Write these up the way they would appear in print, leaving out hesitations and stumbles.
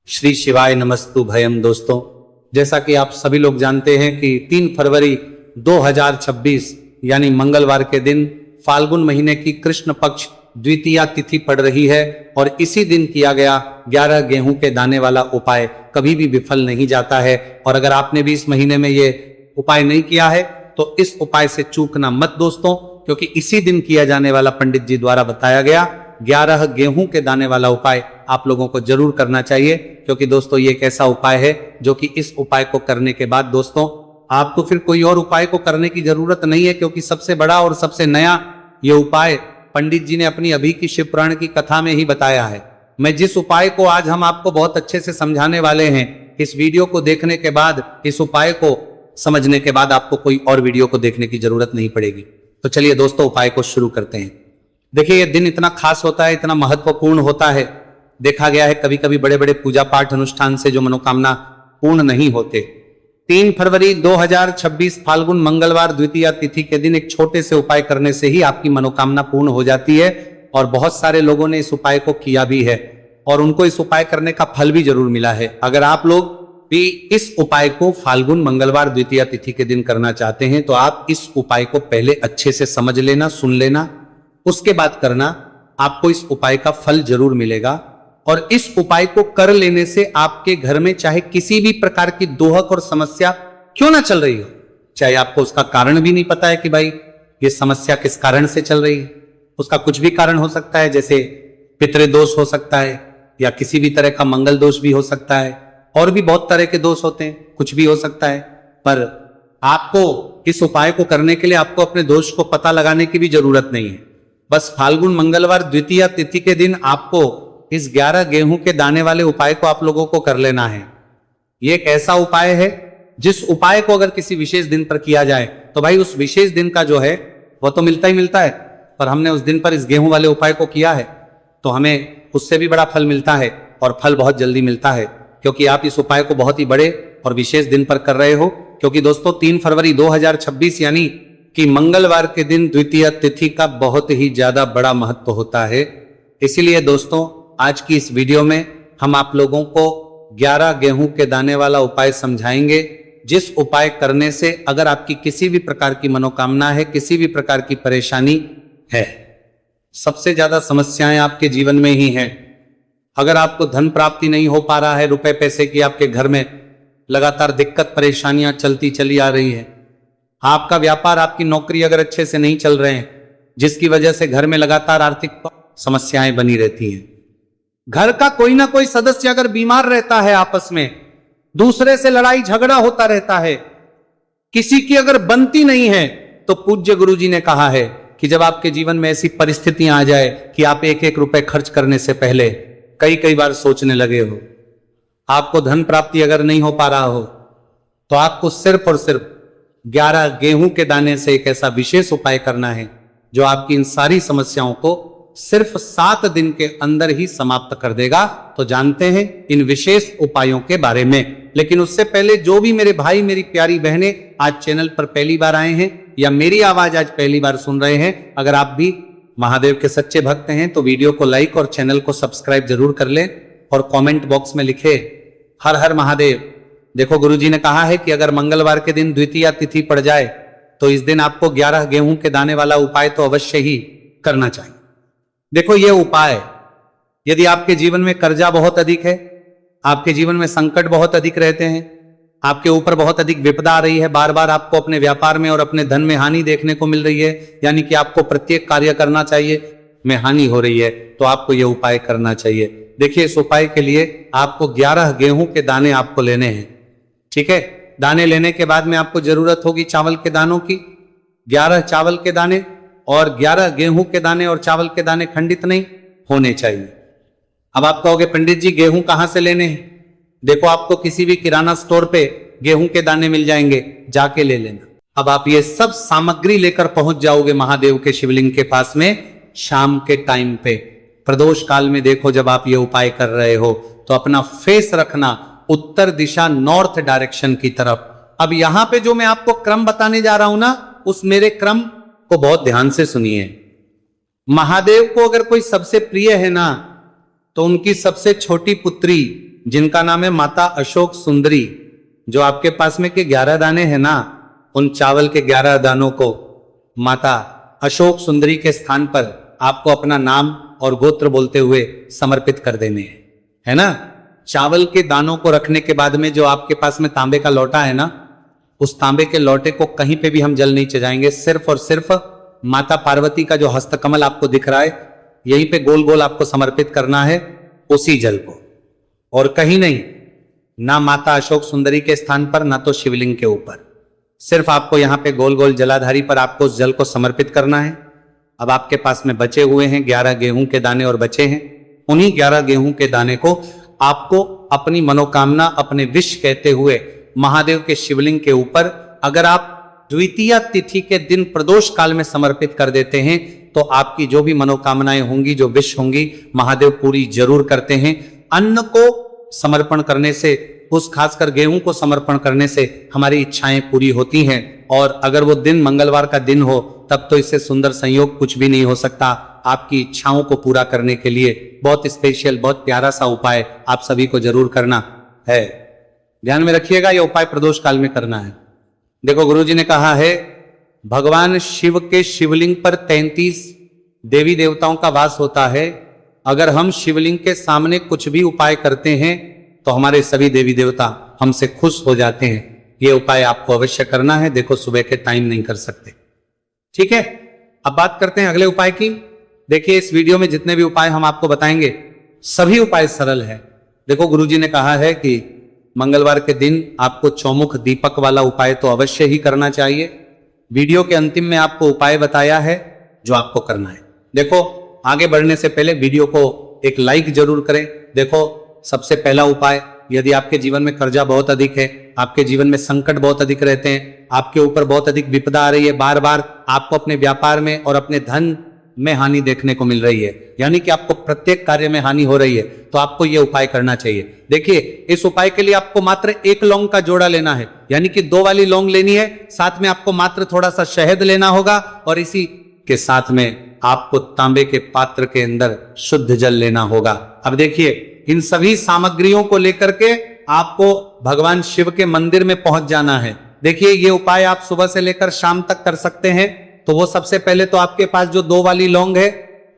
श्री शिवाय नमस्तु भयम। दोस्तों, जैसा कि आप सभी लोग जानते हैं कि 3 फरवरी 2026 यानी मंगलवार के दिन फाल्गुन महीने की कृष्ण पक्ष द्वितीया तिथि पड़ रही है और इसी दिन किया गया 11 गेहूं के दाने वाला उपाय कभी भी विफल नहीं जाता है। और अगर आपने भी इस महीने में ये उपाय नहीं किया है तो इस उपाय से चूकना मत दोस्तों, क्योंकि इसी दिन किया जाने वाला पंडित जी द्वारा बताया गया 11 गेहूं के दाने वाला उपाय आप लोगों को जरूर करना चाहिए। क्योंकि दोस्तों ये एक ऐसा उपाय है जो कि इस उपाय को करने के बाद दोस्तों आपको फिर कोई और उपाय को करने की जरूरत नहीं है, क्योंकि सबसे बड़ा और सबसे नया ये उपाय पंडित जी ने अपनी अभी की शिव पुराण की कथा में ही बताया है। मैं जिस उपाय को आज हम आपको बहुत अच्छे से समझाने वाले हैं, इस वीडियो को देखने के बाद, इस उपाय को समझने के बाद आपको कोई और वीडियो को देखने की जरूरत नहीं पड़ेगी। तो चलिए दोस्तों उपाय को शुरू करते हैं। देखिए ये दिन इतना खास होता है, इतना महत्वपूर्ण होता है। देखा गया है कभी कभी बड़े बड़े पूजा पाठ अनुष्ठान से जो मनोकामना पूर्ण नहीं होते। 3 फरवरी 2026 फाल्गुन मंगलवार द्वितीया तिथि के दिन एक छोटे से उपाय करने से ही आपकी मनोकामना पूर्ण हो जाती है। और बहुत सारे लोगों ने इस उपाय को किया भी है और उनको इस उपाय करने का फल भी जरूर मिला है। अगर आप लोग भी इस उपाय को फाल्गुन मंगलवार द्वितीया तिथि के दिन करना चाहते हैं तो आप इस उपाय को पहले अच्छे से समझ लेना, सुन लेना, उसके बाद करना। आपको इस उपाय का फल जरूर मिलेगा। और इस उपाय को कर लेने से आपके घर में चाहे किसी भी प्रकार की दोहक और समस्या क्यों ना चल रही हो, चाहे आपको उसका कारण भी नहीं पता है कि भाई ये समस्या किस कारण से चल रही है, उसका कुछ भी कारण हो सकता है, जैसे पितृदोष हो सकता है या किसी भी तरह का मंगल दोष भी हो सकता है, और भी बहुत तरह के दोष होते हैं, कुछ भी हो सकता है। पर आपको इस उपाय को करने के लिए आपको अपने दोष को पता लगाने की भी जरूरत नहीं है। बस फाल्गुन मंगलवार द्वितीया तिथि के दिन आपको इस 11 गेहूं के दाने वाले उपाय को आप लोगों को कर लेना है। ये एक ऐसा उपाय है जिस उपाय को अगर किसी विशेष दिन पर किया जाए तो भाई उस विशेष दिन का जो है वो तो मिलता ही मिलता है, पर हमने उस दिन पर इस गेहूं वाले उपाय को किया है तो हमें उससे भी बड़ा फल मिलता है और फल बहुत जल्दी मिलता है, क्योंकि आप इस उपाय को बहुत ही बड़े और विशेष दिन पर कर रहे हो। क्योंकि दोस्तों 3 फरवरी 2026 यानी कि मंगलवार के दिन द्वितीय तिथि का बहुत ही ज्यादा बड़ा महत्व होता है। इसीलिए दोस्तों आज की इस वीडियो में हम आप लोगों को 11 गेहूं के दाने वाला उपाय समझाएंगे, जिस उपाय करने से अगर आपकी किसी भी प्रकार की मनोकामना है, किसी भी प्रकार की परेशानी है, सबसे ज्यादा समस्याएं आपके जीवन में ही हैं। अगर आपको धन प्राप्ति नहीं हो पा रहा है, रुपए पैसे की आपके घर में लगातार दिक्कत परेशानियां चलती चली आ रही है, आपका व्यापार आपकी नौकरी अगर अच्छे से नहीं चल रहे हैं, जिसकी वजह से घर में लगातार आर्थिक समस्याएं बनी रहती हैं, घर का कोई ना कोई सदस्य अगर बीमार रहता है, आपस में दूसरे से लड़ाई झगड़ा होता रहता है, किसी की अगर बनती नहीं है, तो पूज्य गुरुजी ने कहा है कि जब आपके जीवन में ऐसी परिस्थितियां आ जाए कि आप एक एक रुपए खर्च करने से पहले कई बार सोचने लगे हो, आपको धन प्राप्ति अगर नहीं हो पा रहा हो, तो आपको सिर्फ और सिर्फ 11 गेहूं के दाने से एक ऐसा विशेष उपाय करना है जो आपकी इन सारी समस्याओं को सिर्फ 7 दिन के अंदर ही समाप्त कर देगा। तो जानते हैं इन विशेष उपायों के बारे में। लेकिन उससे पहले जो भी मेरे भाई मेरी प्यारी बहनें आज चैनल पर पहली बार आए हैं या मेरी आवाज आज पहली बार सुन रहे हैं, अगर आप भी महादेव के सच्चे भक्त हैं तो वीडियो को लाइक और चैनल को सब्सक्राइब जरूर कर लें और कमेंट बॉक्स में लिखे हर हर महादेव। देखो गुरुजी ने कहा है कि अगर मंगलवार के दिन द्वितीया तिथि पड़ जाए तो इस दिन आपको 11 गेहूं के दाने वाला उपाय तो अवश्य ही करना चाहिए। देखो ये उपाय, यदि आपके जीवन में कर्जा बहुत अधिक है, आपके जीवन में संकट बहुत अधिक रहते हैं, आपके ऊपर बहुत अधिक विपदा आ रही है, बार बार आपको अपने व्यापार में और अपने धन में हानि देखने को मिल रही है, यानी कि आपको प्रत्येक कार्य करना चाहिए में हानि हो रही है, तो आपको यह उपाय करना चाहिए। देखिए इस उपाय के लिए आपको 11 गेहूं के दाने आपको लेने हैं, ठीक है। दाने लेने के बाद में आपको जरूरत होगी चावल के दानों की, 11 चावल के दाने और 11 गेहूं के दाने, और चावल के दाने खंडित नहीं होने चाहिए। अब आप कहोगे पंडित जी गेहूं कहां से लेने हैं? देखो आपको किसी भी किराना स्टोर पे गेहूं के दाने मिल जाएंगे, जाके ले लेना। अब आप ये सब सामग्री लेकर पहुंच जाओगे महादेव के शिवलिंग के पास में शाम के टाइम पे, प्रदोष काल में। देखो जब आप ये उपाय कर रहे हो तो अपना फेस रखना उत्तर दिशा, नॉर्थ डायरेक्शन की तरफ। अब यहां पे जो मैं आपको क्रम बताने जा रहा हूं ना, उस मेरे क्रम को बहुत ध्यान से सुनिए। महादेव को अगर कोई सबसे प्रिय है ना, तो उनकी सबसे छोटी पुत्री जिनका नाम है माता अशोक सुंदरी। जो आपके पास में के 11 दाने हैं ना, उन चावल के 11 दानों को माता अशोक सुंदरी के स्थान पर आपको अपना नाम और गोत्र बोलते हुए समर्पित कर देने हैं, है ना। चावल के दानों को रखने के बाद में जो आपके पास में तांबे का लोटा है ना, उस तांबे के लोटे को कहीं पे भी हम जल नहीं चढ़ाएंगे, सिर्फ और सिर्फ माता पार्वती का जो हस्तकमल आपको दिख रहा है, यहीं पे गोल गोल आपको समर्पित करना है उसी जल को, और कहीं नहीं, ना माता अशोक सुंदरी के स्थान पर, ना तो शिवलिंग के ऊपर। सिर्फ आपको यहाँ पे गोल गोल जलाधारी पर आपको उस जल को समर्पित करना है। अब आपके पास में बचे हुए हैं 11 गेहूं के दाने और बचे हैं, उन्हीं 11 गेहूं के दाने को आपको अपनी मनोकामना, अपने विश कहते हुए महादेव के शिवलिंग के ऊपर, अगर आप द्वितीया तिथि के दिन प्रदोष काल में समर्पित कर देते हैं तो आपकी जो भी मनोकामनाएं होंगी, जो विश होंगी, महादेव पूरी जरूर करते हैं। अन्न को समर्पण करने से, उस खासकर गेहूं को समर्पण करने से हमारी इच्छाएं पूरी होती हैं, और अगर वो दिन मंगलवार का दिन हो तब तो इससे सुंदर संयोग कुछ भी नहीं हो सकता। आपकी इच्छाओं को पूरा करने के लिए बहुत स्पेशल, बहुत प्यारा सा उपाय आप सभी को जरूर करना है। ध्यान में रखिएगा, यह उपाय प्रदोष काल में करना है। देखो, गुरुजी ने कहा है भगवान शिव के शिवलिंग पर 33 देवी देवताओं का वास होता है। अगर हम शिवलिंग के सामने कुछ भी उपाय करते हैं तो हमारे सभी देवी देवता हमसे खुश हो जाते हैं। ये उपाय आपको अवश्य करना है। देखो, सुबह के टाइम नहीं कर सकते, ठीक है। अब बात करते हैं अगले उपाय की। देखिए, इस वीडियो में जितने भी उपाय हम आपको बताएंगे सभी उपाय सरल है। देखो, गुरुजी ने कहा है कि मंगलवार के दिन आपको चौमुख दीपक वाला उपाय तो अवश्य ही करना चाहिए। वीडियो के अंतिम में आपको उपाय बताया है जो आपको करना है। देखो, आगे बढ़ने से पहले वीडियो को एक लाइक जरूर करें। देखो, सबसे पहला उपाय, यदि आपके जीवन में कर्जा बहुत अधिक है, आपके जीवन में संकट बहुत अधिक रहते हैं, आपके ऊपर बहुत अधिक विपदा आ रही है, बार बार आपको अपने व्यापार में और अपने धन में हानि देखने को मिल रही है, यानी कि आपको प्रत्येक कार्य में हानि हो रही है, तो आपको यह उपाय करना चाहिए। देखिए, इस उपाय के लिए आपको मात्र 1 लौंग का जोड़ा लेना है, यानी कि 2 वाली लौंग लेनी है। साथ में आपको मात्र थोड़ा सा शहद लेना होगा, और इसी के साथ में आपको तांबे के पात्र के अंदर शुद्ध जल लेना होगा। अब देखिए, इन सभी सामग्रियों को लेकर के आपको भगवान शिव के मंदिर में पहुंच जाना है। देखिए, ये उपाय आप सुबह से लेकर शाम तक कर सकते हैं। तो वो सबसे पहले तो आपके पास जो 2 वाली लौंग है,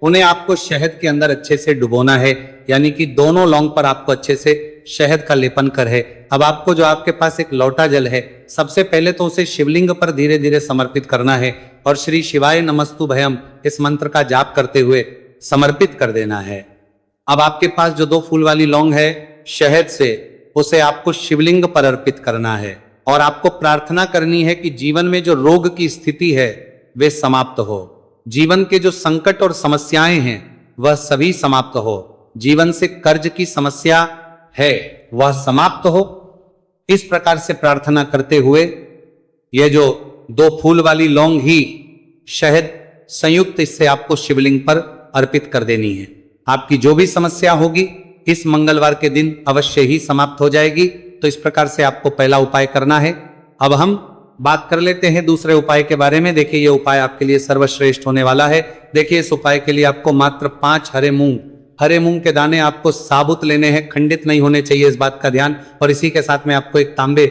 उन्हें आपको शहद के अंदर अच्छे से डुबोना है, यानी कि दोनों लौंग पर आपको अच्छे से शहद का लेपन कर है। अब आपको जो आपके पास एक लोटा जल है, सबसे पहले तो उसे शिवलिंग पर धीरे धीरे समर्पित करना है, और श्री शिवाय नमस्तुभयम इस मंत्र का जाप करते हुए समर्पित कर देना है। अब आपके पास जो 2 फूल वाली लौंग है, शहद से उसे आपको शिवलिंग पर अर्पित करना है, और आपको प्रार्थना करनी है कि जीवन में जो रोग की स्थिति है वे समाप्त हो, जीवन के जो संकट और समस्याएं हैं वह सभी समाप्त हो, जीवन से कर्ज की समस्या है वह समाप्त हो। इस प्रकार से प्रार्थना करते हुए यह जो 2 फूल वाली लौंग ही शहद संयुक्त, इससे आपको शिवलिंग पर अर्पित कर देनी है। आपकी जो भी समस्या होगी इस मंगलवार के दिन अवश्य ही समाप्त हो जाएगी। तो इस प्रकार से आपको पहला उपाय करना है। अब हम बात कर लेते हैं दूसरे उपाय के बारे में। देखिए, यह उपाय आपके लिए सर्वश्रेष्ठ होने वाला है। देखिए, इस उपाय के लिए आपको मात्र 5 हरे मूंग के दाने आपको साबुत लेने हैं, खंडित नहीं होने चाहिए, इस बात का ध्यान। और इसी के साथ में आपको एक तांबे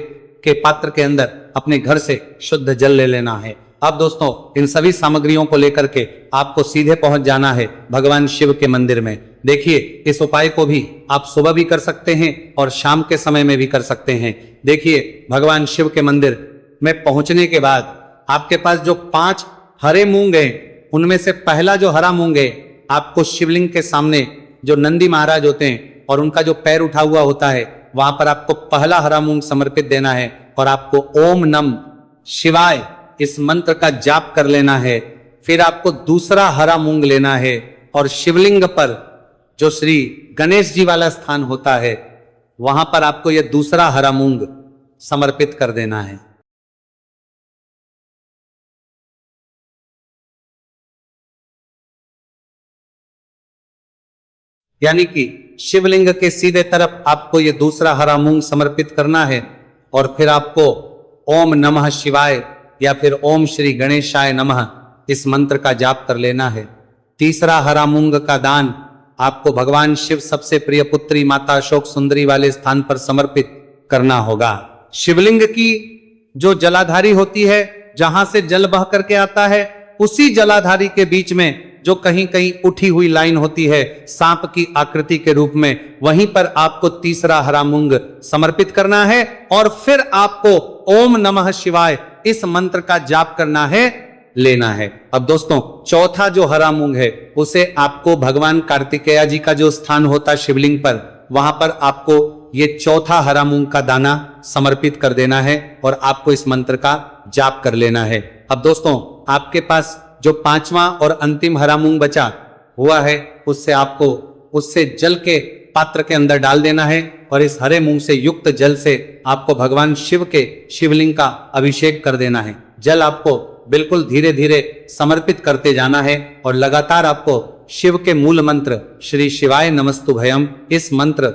के पात्र के अंदर अपने घर से शुद्ध जल ले लेना है। अब दोस्तों, इन सभी सामग्रियों को लेकर के आपको सीधे पहुंच जाना है भगवान शिव के मंदिर में। देखिए, इस उपाय को भी आप सुबह भी कर सकते हैं और शाम के समय में भी कर सकते हैं। देखिए, भगवान शिव के मंदिर में पहुंचने के बाद आपके पास जो 5 हरे मूंग हैं, उनमें से पहला जो हरा मूंग है, आपको शिवलिंग के सामने जो नंदी महाराज होते हैं और उनका जो पैर उठा हुआ होता है, वहां पर आपको पहला हरा मूंग समर्पित देना है, और आपको ओम नम शिवाय इस मंत्र का जाप कर लेना है। फिर आपको दूसरा हरा मूंग लेना है, और शिवलिंग पर जो श्री गणेश जी वाला स्थान होता है, वहां पर आपको यह दूसरा हरा मूंग समर्पित कर देना है। यानी कि शिवलिंग के सीधे तरफ आपको यह दूसरा हरा मूंग समर्पित करना है, और फिर आपको ओम नमः शिवाय या फिर ओम श्री गणेशाय नमः इस मंत्र का जाप कर लेना है। तीसरा हरा मूंग का दान आपको भगवान शिव सबसे प्रिय पुत्री माता अशोक सुंदरी वाले स्थान पर समर्पित करना होगा। शिवलिंग की जो जलाधारी होती है, जहां से जल बह करके आता है, उसी जलाधारी के बीच में जो कहीं कहीं उठी हुई लाइन होती है सांप की आकृति के रूप में, वहीं पर आपको तीसरा हरा मूंग समर्पित करना है और फिर आपको ओम नमः शिवाय इस मंत्र का जाप करना है, लेना है। अब दोस्तों, चौथा जो हरा मूंग है उसे आपको भगवान कार्तिकेय जी का जो स्थान होता है शिवलिंग पर, वहां पर आपको ये चौथा हरा मूंग का दाना समर्पित कर देना है और आपको इस मंत्र का जाप कर लेना है। अब दोस्तों, आपके पास जो पांचवा और अंतिम हरा मूंग बचा हुआ है, उससे जल के पात्र के अंदर डाल देना है और इस हरे मूंग से युक्त जल से आपको भगवान शिव के शिवलिंग का अभिषेक कर देना है। जल आपको बिल्कुल धीरे धीरे समर्पित करते जाना है और लगातार आपको शिव के मूल मंत्र श्री शिवाय नमस्तुभयम इस मंत्र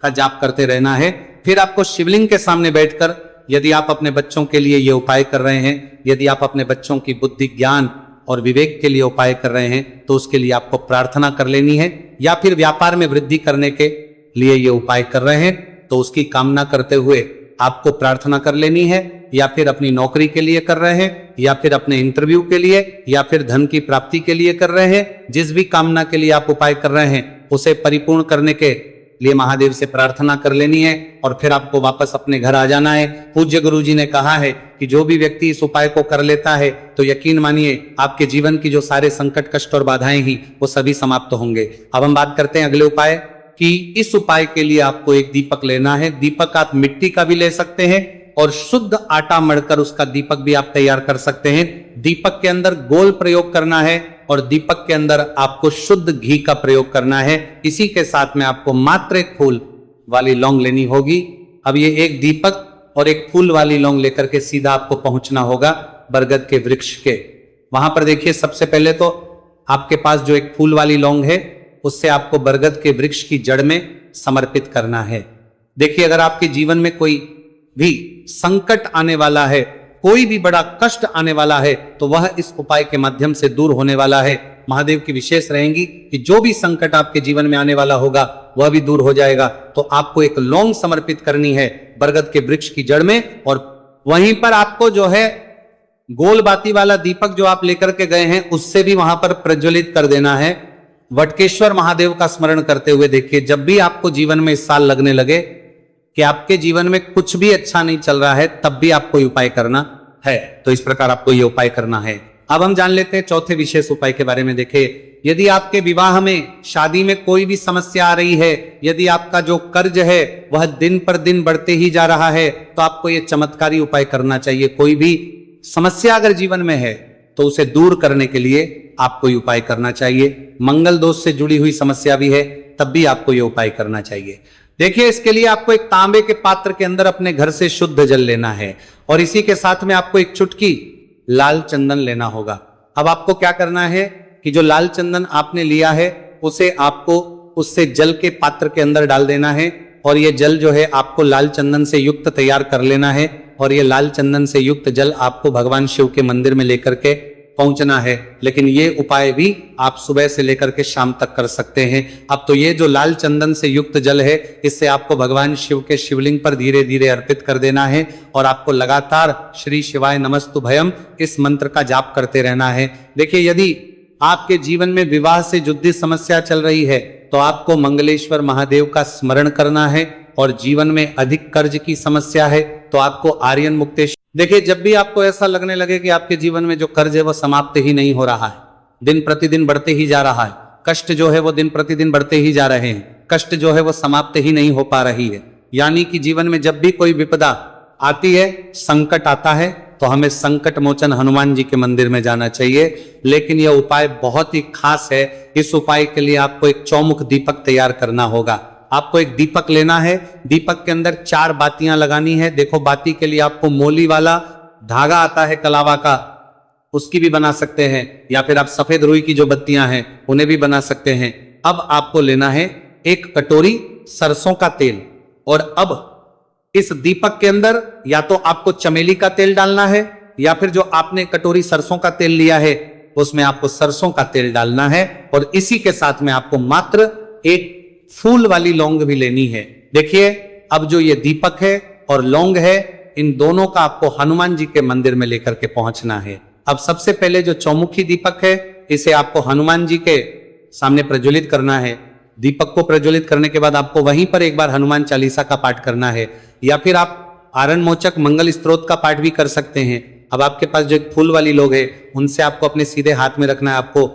का जाप करते रहना है। फिर आपको शिवलिंग के सामने बैठकर, यदि आप अपने बच्चों के लिए ये उपाय कर रहे हैं, यदि आप अपने बच्चों की बुद्धि ज्ञान और विवेक के लिए उपाय कर रहे हैं, तो उसके लिए आपको प्रार्थना कर लेनी है, या फिर व्यापार में वृद्धि करने के लिए ये उपाय कर रहे हैं तो उसकी कामना करते हुए आपको प्रार्थना कर लेनी है, या फिर अपनी नौकरी के लिए कर रहे हैं, या फिर अपने इंटरव्यू के लिए, या फिर धन की प्राप्ति के लिए कर रहे हैं। जिस भी कामना के लिए आप उपाय कर रहे हैं उसे परिपूर्ण करने के लिए महादेव से प्रार्थना कर लेनी है और फिर आपको वापस अपने घर आ जाना है। पूज्य गुरु जी ने कहा है कि जो भी व्यक्ति इस उपाय को कर लेता है तो यकीन मानिए आपके जीवन की जो सारे संकट, कष्ट और बाधाएं ही वो सभी समाप्त होंगे। अब हम बात करते हैं अगले उपाय कि इस उपाय के लिए आपको एक दीपक लेना है। दीपक आप मिट्टी का भी ले सकते हैं और शुद्ध आटा मढ़कर उसका दीपक भी आप तैयार कर सकते हैं। दीपक के अंदर गोल प्रयोग करना है और दीपक के अंदर आपको शुद्ध घी का प्रयोग करना है। इसी के साथ में आपको मात्र एक फूल वाली लौंग लेनी होगी। अब ये एक दीपक और एक फूल वाली लौंग लेकर के सीधा आपको पहुंचना होगा बरगद के वृक्ष के। वहां पर देखिए, सबसे पहले तो आपके पास जो एक फूल वाली लौंग है उससे आपको बरगद के वृक्ष की जड़ में समर्पित करना है। देखिए, अगर आपके जीवन में कोई भी संकट आने वाला है, कोई भी बड़ा कष्ट आने वाला है, तो वह इस उपाय के माध्यम से दूर होने वाला है। महादेव की विशेष रहेंगी कि जो भी संकट आपके जीवन में आने वाला होगा वह भी दूर हो जाएगा। तो आपको एक लौंग समर्पित करनी है बरगद के वृक्ष की जड़ में और वहीं पर आपको जो है गोल बाती वाला दीपक जो आप लेकर के गए हैं उससे भी वहां पर प्रज्वलित कर देना है। वटकेश्वर महादेव का स्मरण करते हुए देखिए, जब भी आपको जीवन में इस साल लगने लगे कि आपके जीवन में कुछ भी अच्छा नहीं चल रहा है, तब भी आपको ये उपाय करना है। तो इस प्रकार आपको ये उपाय करना है। अब हम जान लेते हैं चौथे विशेष उपाय के बारे में। देखिए, यदि आपके विवाह में, शादी में कोई भी समस्या आ रही है, यदि आपका जो कर्ज है वह दिन पर दिन बढ़ते ही जा रहा है, तो आपको ये चमत्कारी उपाय करना चाहिए। कोई भी समस्या अगर जीवन में है तो उसे दूर करने के लिए आपको ये उपाय करना चाहिए। मंगल दोष से जुड़ी हुई समस्या भी है तब भी आपको ये उपाय करना चाहिए। देखिए, इसके लिए आपको एक तांबे के पात्र के अंदर अपने घर से शुद्ध जल लेना है और इसी के साथ में आपको एक चुटकी लाल चंदन लेना होगा। अब आपको क्या करना है कि जो लाल चंदन आपने लिया है उसे आपको उससे जल के पात्र के अंदर डाल देना है और ये जल जो है आपको लाल चंदन से युक्त तैयार कर लेना है और ये लाल चंदन से युक्त जल आपको भगवान शिव के मंदिर में लेकर के पहुंचना है। लेकिन ये उपाय भी आप सुबह से लेकर के शाम तक कर सकते हैं। अब तो ये जो लाल चंदन से युक्त जल है, इससे आपको भगवान शिव के शिवलिंग पर धीरे धीरे अर्पित कर देना है और आपको लगातार श्री शिवाय नमस्तुभयम इस मंत्र का जाप करते रहना है। देखिए, यदि आपके जीवन में विवाह से जुड़ी समस्या चल रही है तो आपको मंगलेश्वर महादेव का स्मरण करना है और जीवन में अधिक कर्ज की समस्या है तो आपको आर्यन मुक्तेश्वर। देखिए, जब भी आपको ऐसा लगने लगे कि आपके जीवन में जो कर्ज है वो समाप्त ही नहीं हो रहा है, दिन प्रतिदिन बढ़ते ही जा रहा है, कष्ट जो है वो दिन प्रतिदिन बढ़ते ही जा रहे हैं, कष्ट जो है वो समाप्त ही नहीं हो पा रही है, यानी कि जीवन में जब भी कोई विपदा आती है, संकट आता है, तो हमें संकट मोचन हनुमान जी के मंदिर में जाना चाहिए। लेकिन यह उपाय बहुत ही खास है। इस उपाय के लिए आपको एक चौमुख दीपक तैयार करना होगा। आपको एक दीपक लेना है, दीपक के अंदर 4 बातियां लगानी है। देखो, बाती के लिए आपको मोली वाला धागा आता है कलावा का, उसकी भी बना सकते हैं, या फिर आप सफेद रुई की जो बत्तियां हैं उन्हें भी बना सकते हैं। अब आपको लेना है एक कटोरी सरसों का तेल और अब इस दीपक के अंदर या तो आपको चमेली का तेल डालना है या फिर जो आपने कटोरी सरसों का तेल लिया है उसमें आपको सरसों का तेल डालना है और इसी के साथ में आपको मात्र एक फूल वाली लौंग भी लेनी है। देखिए, अब जो ये दीपक है और लौंग है, इन दोनों का आपको हनुमान जी के मंदिर में लेकर के पहुंचना है। अब सबसे पहले जो चौमुखी दीपक है, इसे आपको हनुमान जी के सामने प्रज्वलित करना है। दीपक को प्रज्वलित करने के बाद आपको वहीं पर एक बार हनुमान चालीसा का पाठ करना है, या फिर आप आरण मोचक मंगल स्तोत्र का पाठ भी कर सकते हैं। अब आपके पास जो एक फूल वाली लोग है, उनसे आपको अपने सीधे हाथ में रखना है। आपको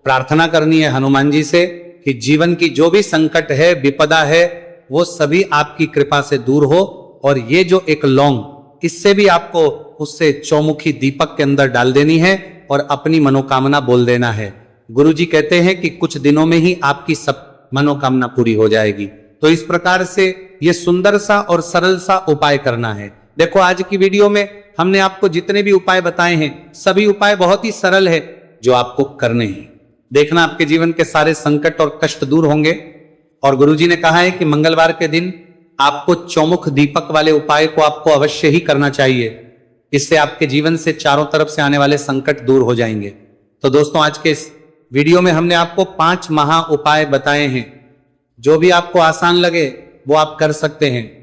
प्रार्थना करनी है हनुमान जी से कि जीवन की जो भी संकट है, विपदा है, वो सभी आपकी कृपा से दूर हो। और ये जो एक लौंग, इससे भी आपको उससे चौमुखी दीपक के अंदर डाल देनी है और अपनी मनोकामना बोल देना है। गुरुजी कहते हैं कि कुछ दिनों में ही आपकी सब मनोकामना पूरी हो जाएगी। तो इस प्रकार से ये सुंदर सा और सरल सा उपाय करना है। देखो, आज की वीडियो में हमने आपको जितने भी उपाय बताए हैं, सभी उपाय बहुत ही सरल है जो आपको करने हैं। देखना, आपके जीवन के सारे संकट और कष्ट दूर होंगे। और गुरुजी ने कहा है कि मंगलवार के दिन आपको चौमुख दीपक वाले उपाय को आपको अवश्य ही करना चाहिए। इससे आपके जीवन से चारों तरफ से आने वाले संकट दूर हो जाएंगे। तो दोस्तों, आज के इस वीडियो में हमने आपको 5 महा उपाय बताए हैं। जो भी आपको आसान लगे वो आप कर सकते हैं।